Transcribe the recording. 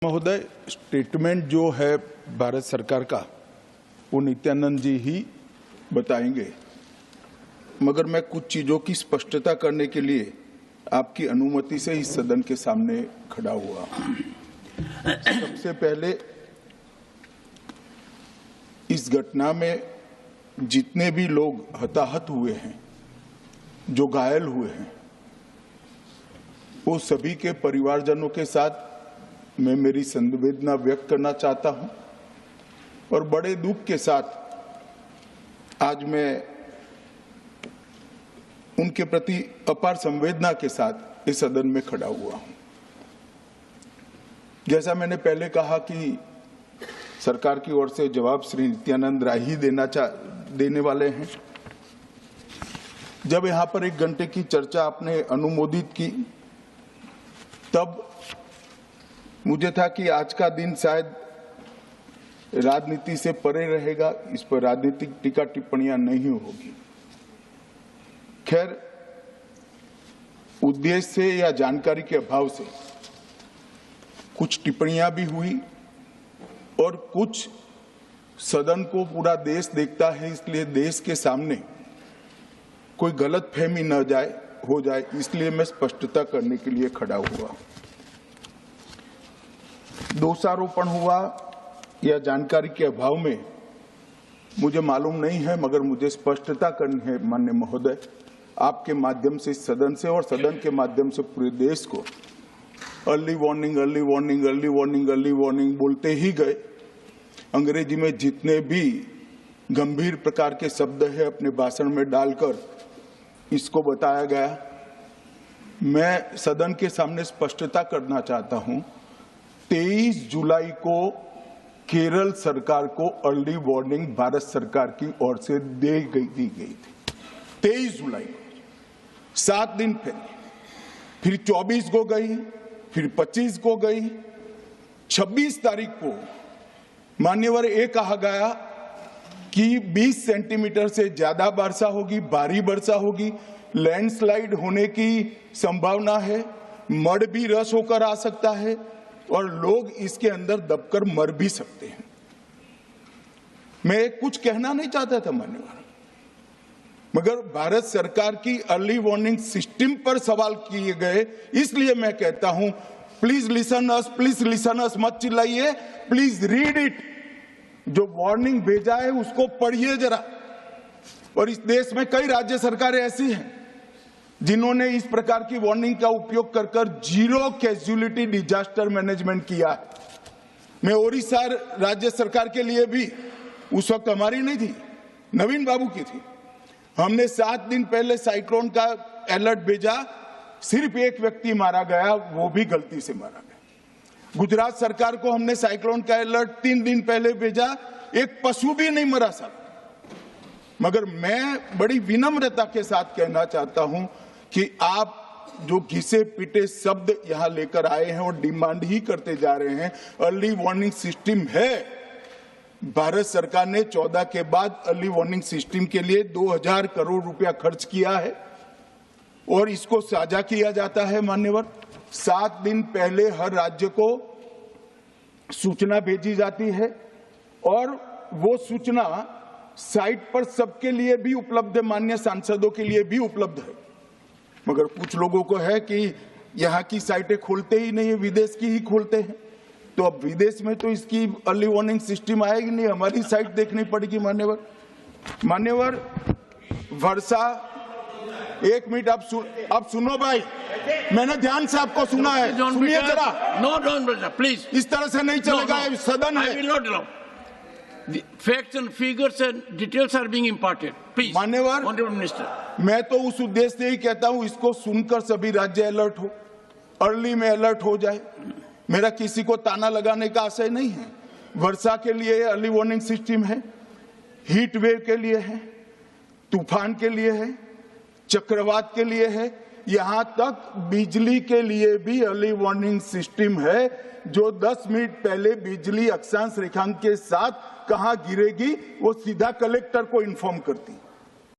महोदय, स्टेटमेंट जो है भारत सरकार का वो नित्यानंद जी ही बताएंगे, मगर मैं कुछ चीजों की स्पष्टता करने के लिए आपकी अनुमति से इस सदन के सामने खड़ा हुआ। सबसे पहले इस घटना में जितने भी लोग हताहत हुए हैं, जो घायल हुए हैं, वो सभी के परिवारजनों के साथ मैं मेरी संवेदना व्यक्त करना चाहता हूं और बड़े दुख के साथ आज मैं उनके प्रति अपार संवेदना के साथ इस सदन में खड़ा हुआ हूं। जैसा मैंने पहले कहा कि सरकार की ओर से जवाब श्री नित्यानंद राय ही देने वाले हैं। जब यहां पर 1 घंटे की चर्चा आपने अनुमोदित की, तब मुझे था कि आज का दिन शायद राजनीति से परे रहेगा, इस पर राजनीतिक टीका टिप्पणियां नहीं होगी। खैर, उद्देश्य से या जानकारी के अभाव से कुछ टिप्पणियां भी हुई और कुछ सदन को पूरा देश देखता है, इसलिए देश के सामने कोई गलतफहमी न हो जाए, इसलिए मैं स्पष्टता करने के लिए खड़ा हुआ। दोषारोपण हुआ या जानकारी के अभाव में मुझे मालूम नहीं है, मगर मुझे स्पष्टता करनी है माननीय महोदय, आपके माध्यम से सदन से और सदन के माध्यम से पूरे देश को। Early warning early warning early warning early warning बोलते ही गए। अंग्रेजी में जितने भी गंभीर प्रकार के शब्द है अपने भाषण में डालकर इसको बताया गया। मैं सदन के सामने स्पष्टता करना चाहता हूं, 23 जुलाई को केरल सरकार को अर्ली वार्निंग भारत सरकार की ओर से दी गई थी। 23 जुलाई को, 7 दिन पहले, फिर 24 को गई, फिर 25 को गई, 26 तारीख को मान्यवर ये कहा गया कि 20 सेंटीमीटर से ज्यादा वर्षा होगी, भारी वर्षा होगी, लैंडस्लाइड होने की संभावना है, मड भी रस होकर आ सकता है और लोग इसके अंदर दबकर मर भी सकते हैं। मैं कुछ कहना नहीं चाहता था मान्यवर, मगर भारत सरकार की अर्ली वार्निंग सिस्टम पर सवाल किए गए, इसलिए मैं कहता हूं प्लीज लिसन अस, मत चिल्लाइए, प्लीज रीड इट। जो वार्निंग भेजा है उसको पढ़िए जरा। और इस देश में कई राज्य सरकारें ऐसी हैं जिन्होंने इस प्रकार की वार्निंग का उपयोग कर जीरो कैजुअलिटी डिजास्टर मैनेजमेंट किया है। मैं ओडिशा राज्य सरकार के लिए भी, उस वक्त हमारी नहीं थी, नवीन बाबू की थी, हमने 7 दिन पहले साइक्लोन का अलर्ट भेजा, सिर्फ 1 व्यक्ति मारा गया, वो भी गलती से मारा गया। गुजरात सरकार को हमने साइक्लोन का अलर्ट 3 दिन पहले भेजा, 1 पशु भी नहीं मरा साहब। मगर मैं बड़ी विनम्रता के साथ कहना चाहता हूं कि आप जो घिसे पिटे शब्द यहां लेकर आए हैं और डिमांड ही करते जा रहे हैं, अर्ली वार्निंग सिस्टम है। भारत सरकार ने 14 के बाद अर्ली वार्निंग सिस्टम के लिए 2000 करोड़ रुपया खर्च किया है और इसको साझा किया जाता है मान्यवर। 7 दिन पहले हर राज्य को सूचना भेजी जाती है और वो सूचना साइट पर सबके लिए भी उपलब्ध है, मान्य सांसदों के लिए भी उपलब्ध है। मगर कुछ लोगों को है कि यहाँ की साइटें खोलते ही नहीं है, विदेश की ही खोलते हैं। तो अब विदेश में तो इसकी अर्ली वार्निंग सिस्टम आएगी नहीं, हमारी साइट देखनी पड़ेगी मान्यवर। वर्षा, 1 मिनट आप सुनो भाई, मैंने ध्यान से आपको सुना है, सुनिए जरा। नो डोंट प्लीज, इस तरह से नहीं चलेगा, सदन है। I will not allow. The facts and figures and details are being imparted. Please, मान्यवर, Honorable Minister. मैं तो उस उद्देश्य से ही कहता हूं इसको सुनकर सभी राज्य अलर्ट हो, अर्ली में अलर्ट हो जाए। मेरा किसी को ताना लगाने का आशय नहीं है। वर्षा के लिए अर्ली वार्निंग सिस्टम है, हीट वेव के लिए है, तूफान के लिए है, चक्रवात के लिए है, यहां तक बिजली के लिए भी अर्ली वार्निंग सिस्टम है, जो 10 मिनट पहले बिजली अक्षांश रेखांक के साथ कहां गिरेगी वो सीधा कलेक्टर को इन्फॉर्म करती है।